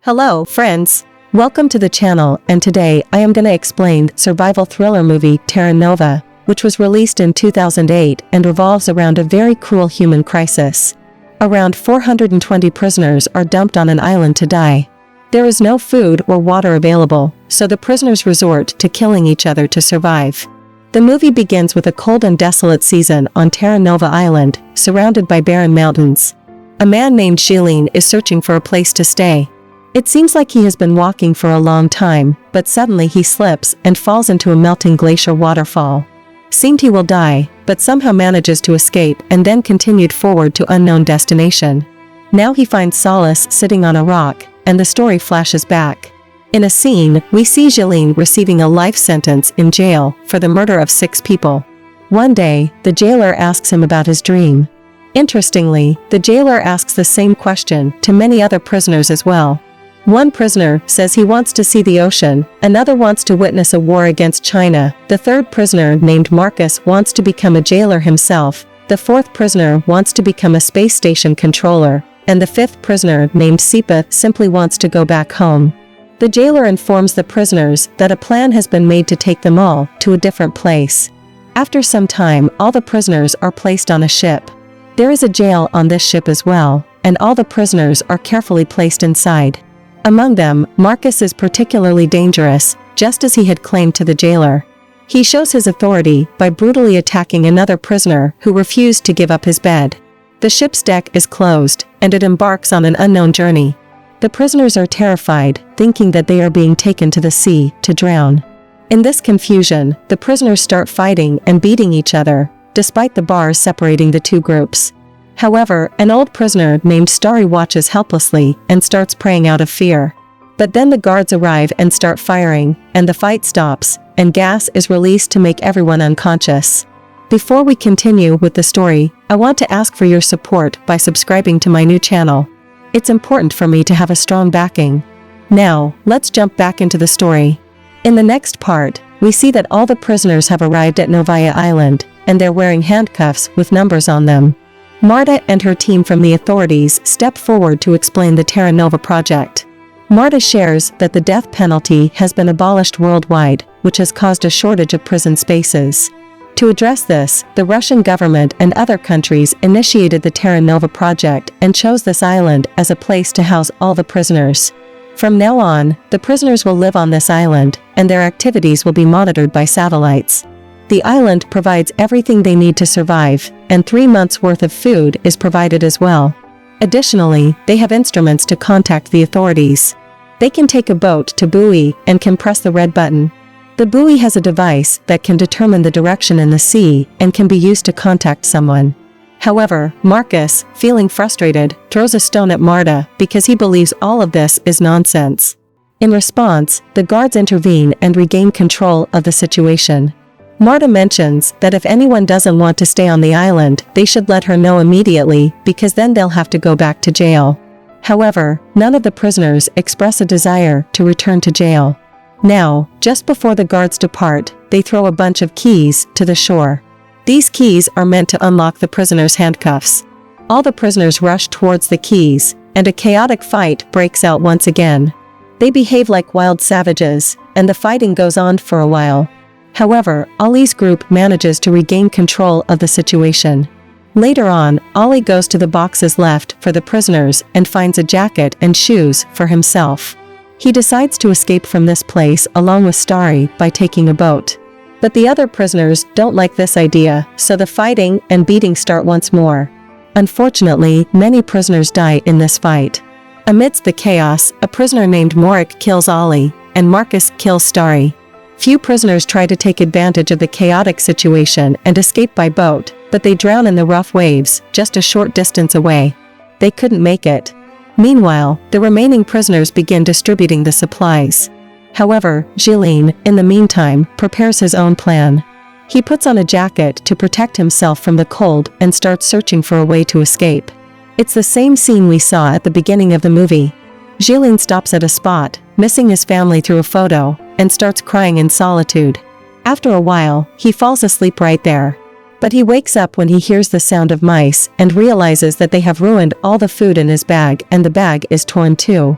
Hello, friends. Welcome to the channel, and today I am gonna explain survival thriller movie Terra, which was released in 2008 and revolves around a very cruel human crisis. Around 420 prisoners are dumped on an island to die. There is no food or water available, so the prisoners resort to killing each other to survive. The movie begins with a cold and desolate season on Terra Island, surrounded by barren mountains. A man named Jilin is searching for a place to stay. It seems like he has been walking for a long time, but suddenly he slips and falls into a melting glacier waterfall. Seemed he will die, but somehow manages to escape and then continued forward to unknown destination. Now he finds solace sitting on a rock, and the story flashes back. In a scene, we see Jilin receiving a life sentence in jail for the murder of 6 people. One day, the jailer asks him about his dream. Interestingly, the jailer asks the same question to many other prisoners as well. One prisoner says he wants to see the ocean, another wants to witness a war against China, the third prisoner named Marcus wants to become a jailer himself, the fourth prisoner wants to become a space station controller, and the fifth prisoner named Sipa simply wants to go back home. The jailer informs the prisoners that a plan has been made to take them all to a different place. After some time, all the prisoners are placed on a ship. There is a jail on this ship as well, and all the prisoners are carefully placed inside. Among them, Marcus is particularly dangerous, just as he had claimed to the jailer. He shows his authority by brutally attacking another prisoner who refused to give up his bed. The ship's deck is closed, and it embarks on an unknown journey. The prisoners are terrified, thinking that they are being taken to the sea to drown. In this confusion, the prisoners start fighting and beating each other, despite the bars separating the two groups. However, an old prisoner named Starry watches helplessly and starts praying out of fear. But then the guards arrive and start firing, and the fight stops, and gas is released to make everyone unconscious. Before we continue with the story, I want to ask for your support by subscribing to my new channel. It's important for me to have a strong backing. Now, let's jump back into the story. In the next part, we see that all the prisoners have arrived at Novaya Island, and they're wearing handcuffs with numbers on them. Marta and her team from the authorities step forward to explain the Terra project. Marta shares that the death penalty has been abolished worldwide, which has caused a shortage of prison spaces. To address this, the Russian government and other countries initiated the Terra project and chose this island as a place to house all the prisoners. From now on, the prisoners will live on this island, and their activities will be monitored by satellites. The island provides everything they need to survive, and 3 months' worth of food is provided as well. Additionally, they have instruments to contact the authorities. They can take a boat to buoy and can press the red button. The buoy has a device that can determine the direction in the sea and can be used to contact someone. However, Marcus, feeling frustrated, throws a stone at Marta because he believes all of this is nonsense. In response, the guards intervene and regain control of the situation. Marta mentions that if anyone doesn't want to stay on the island, they should let her know immediately because then they'll have to go back to jail. However, none of the prisoners express a desire to return to jail. Now, just before the guards depart, they throw a bunch of keys to the shore. These keys are meant to unlock the prisoners' handcuffs. All the prisoners rush towards the keys, and a chaotic fight breaks out once again. They behave like wild savages, and the fighting goes on for a while. However, Ollie's group manages to regain control of the situation. Later on, Ollie goes to the boxes left for the prisoners and finds a jacket and shoes for himself. He decides to escape from this place along with Starry by taking a boat. But the other prisoners don't like this idea, so the fighting and beating start once more. Unfortunately, many prisoners die in this fight. Amidst the chaos, a prisoner named Morik kills Ollie, and Marcus kills Starry. Few prisoners try to take advantage of the chaotic situation and escape by boat, but they drown in the rough waves, just a short distance away. They couldn't make it. Meanwhile, the remaining prisoners begin distributing the supplies. However, Jilin, in the meantime, prepares his own plan. He puts on a jacket to protect himself from the cold and starts searching for a way to escape. It's the same scene we saw at the beginning of the movie. Jilin stops at a spot, missing his family through a photo, and starts crying in solitude. After a while, he falls asleep right there. But he wakes up when he hears the sound of mice and realizes that they have ruined all the food in his bag and the bag is torn too.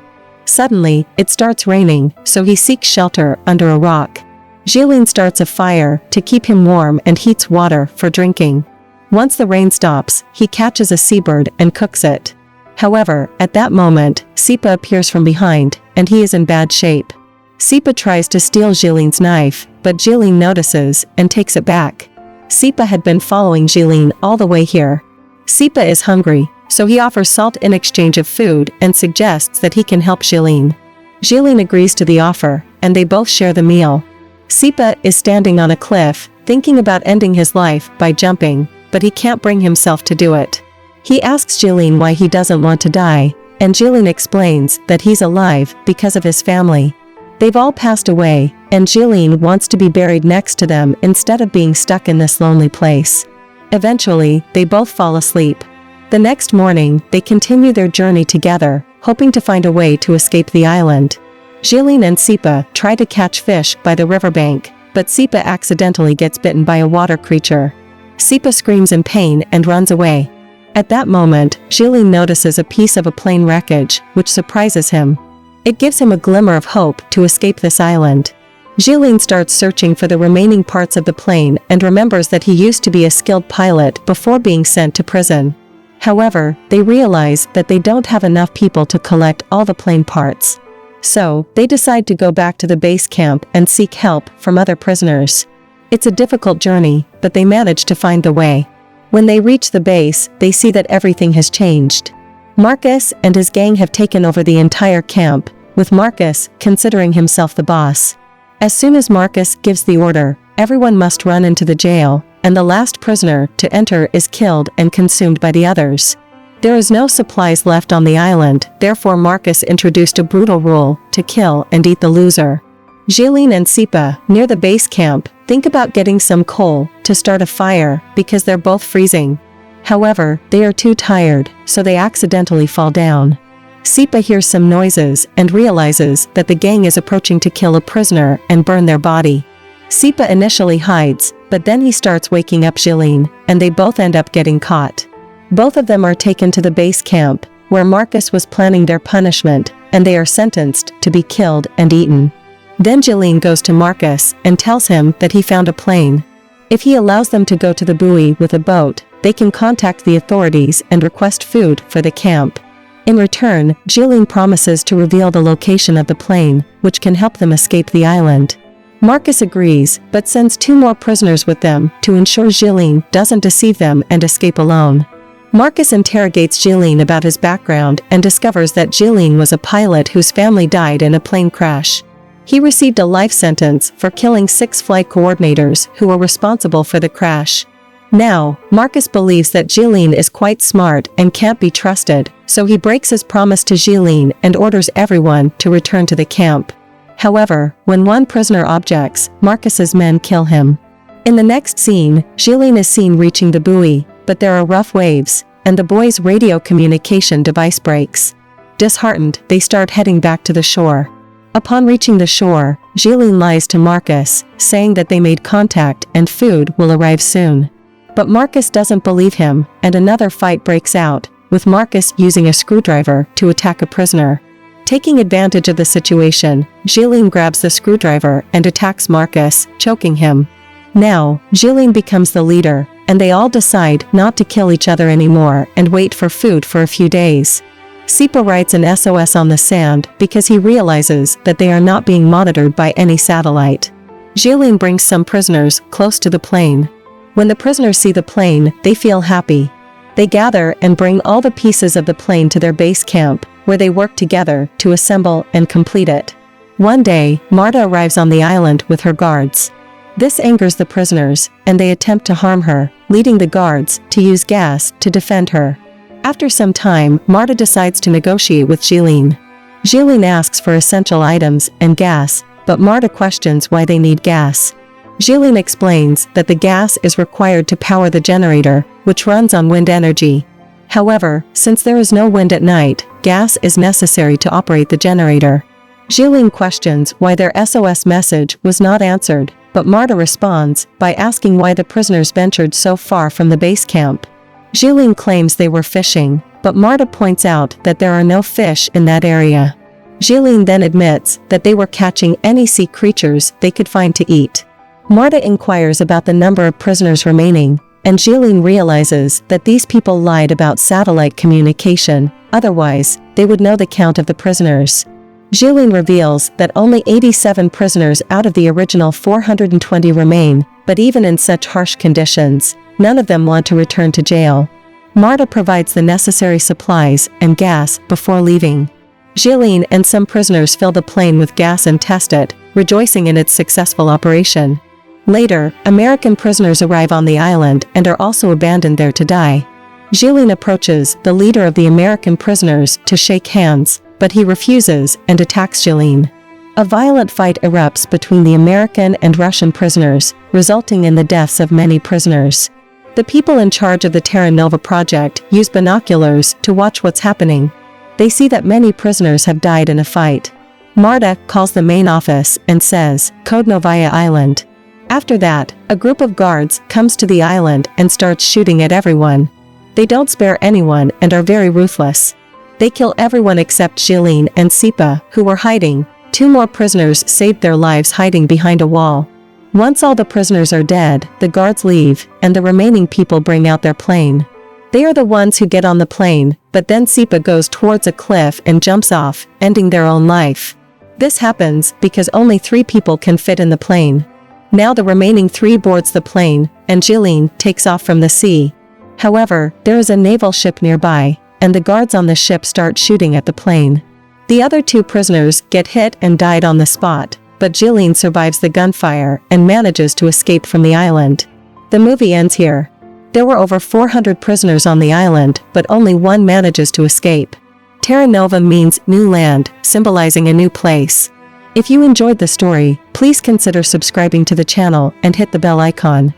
Suddenly, it starts raining, so he seeks shelter under a rock. Jilin starts a fire to keep him warm and heats water for drinking. Once the rain stops, he catches a seabird and cooks it. However, at that moment, Sipa appears from behind, and he is in bad shape. Sipa tries to steal Jilin's knife, but Jilin notices and takes it back. Sipa had been following Jilin all the way here. Sipa is hungry, so he offers salt in exchange of food and suggests that he can help Jilin. Jilin agrees to the offer, and they both share the meal. Sipa is standing on a cliff, thinking about ending his life by jumping, but he can't bring himself to do it. He asks Jilin why he doesn't want to die, and Jilin explains that he's alive because of his family. They've all passed away, and Jilin wants to be buried next to them instead of being stuck in this lonely place. Eventually, they both fall asleep. The next morning, they continue their journey together, hoping to find a way to escape the island. Jilin and Sipa try to catch fish by the riverbank, but Sipa accidentally gets bitten by a water creature. Sipa screams in pain and runs away. At that moment, Jilin notices a piece of a plane wreckage, which surprises him. It gives him a glimmer of hope to escape this island. Jilin starts searching for the remaining parts of the plane and remembers that he used to be a skilled pilot before being sent to prison. However, they realize that they don't have enough people to collect all the plane parts. So, they decide to go back to the base camp and seek help from other prisoners. It's a difficult journey, but they manage to find the way. When they reach the base, they see that everything has changed. Marcus and his gang have taken over the entire camp, with Marcus considering himself the boss. As soon as Marcus gives the order, everyone must run into the jail, and the last prisoner to enter is killed and consumed by the others. There is no supplies left on the island, therefore Marcus introduced a brutal rule to kill and eat the loser. Jilin and Sipa, near the base camp, think about getting some coal to start a fire because they're both freezing. However, they are too tired, so they accidentally fall down. Sipa hears some noises and realizes that the gang is approaching to kill a prisoner and burn their body. Sipa initially hides, but then he starts waking up Jilin, and they both end up getting caught. Both of them are taken to the base camp, where Marcus was planning their punishment, and they are sentenced to be killed and eaten. Then Jilin goes to Marcus and tells him that he found a plane. If he allows them to go to the buoy with a boat, they can contact the authorities and request food for the camp. In return, Jilin promises to reveal the location of the plane, which can help them escape the island. Marcus agrees, but sends 2 more prisoners with them to ensure Jilin doesn't deceive them and escape alone. Marcus interrogates Jilin about his background and discovers that Jilin was a pilot whose family died in a plane crash. He received a life sentence for killing 6 flight coordinators who were responsible for the crash. Now, Marcus believes that Jilin is quite smart and can't be trusted, so he breaks his promise to Jilin and orders everyone to return to the camp. However, when one prisoner objects, Marcus's men kill him. In the next scene, Jilin is seen reaching the buoy, but there are rough waves, and the boys' radio communication device breaks. Disheartened, they start heading back to the shore. Upon reaching the shore, Jilin lies to Marcus, saying that they made contact and food will arrive soon. But Marcus doesn't believe him, and another fight breaks out, with Marcus using a screwdriver to attack a prisoner. Taking advantage of the situation, Jilin grabs the screwdriver and attacks Marcus, choking him. Now, Jilin becomes the leader, and they all decide not to kill each other anymore and wait for food for a few days. Sipa writes an SOS on the sand because he realizes that they are not being monitored by any satellite. Jilin brings some prisoners close to the plane. When the prisoners see the plane, they feel happy. They gather and bring all the pieces of the plane to their base camp, where they work together to assemble and complete it. One day, Marta arrives on the island with her guards. This angers the prisoners, and they attempt to harm her, leading the guards to use gas to defend her. After some time, Marta decides to negotiate with Jilin. Jilin asks for essential items and gas, but Marta questions why they need gas. Jilin explains that the gas is required to power the generator, which runs on wind energy. However, since there is no wind at night, gas is necessary to operate the generator. Jilin questions why their SOS message was not answered, but Marta responds by asking why the prisoners ventured so far from the base camp. Jilin claims they were fishing, but Marta points out that there are no fish in that area. Jillian then admits that they were catching any sea creatures they could find to eat. Marta inquires about the number of prisoners remaining, and Jillian realizes that these people lied about satellite communication, otherwise, they would know the count of the prisoners. Jillian reveals that only 87 prisoners out of the original 420 remain, but even in such harsh conditions, none of them want to return to jail. Marta provides the necessary supplies and gas before leaving. Jillian and some prisoners fill the plane with gas and test it, rejoicing in its successful operation. Later, American prisoners arrive on the island and are also abandoned there to die. Jillian approaches the leader of the American prisoners to shake hands, but he refuses and attacks Jillian. A violent fight erupts between the American and Russian prisoners, resulting in the deaths of many prisoners. The people in charge of the Terra Nova project use binoculars to watch what's happening. They see that many prisoners have died in a fight. Marta calls the main office and says, "Code Novaya Island." After that, a group of guards comes to the island and starts shooting at everyone. They don't spare anyone and are very ruthless. They kill everyone except Jillian and Sipa, who were hiding. 2 more prisoners saved their lives hiding behind a wall. Once all the prisoners are dead, the guards leave, and the remaining people bring out their plane. They are the ones who get on the plane, but then Sipa goes towards a cliff and jumps off, ending their own life. This happens because only 3 people can fit in the plane. Now the remaining 3 boards the plane, and Jillian takes off from the sea. However, there is a naval ship nearby, and the guards on the ship start shooting at the plane. The other 2 prisoners get hit and died on the spot, but Jillian survives the gunfire and manages to escape from the island. The movie ends here. There were over 400 prisoners on the island, but only 1 manages to escape. Terra Nova means new land, symbolizing a new place. If you enjoyed the story, please consider subscribing to the channel and hit the bell icon.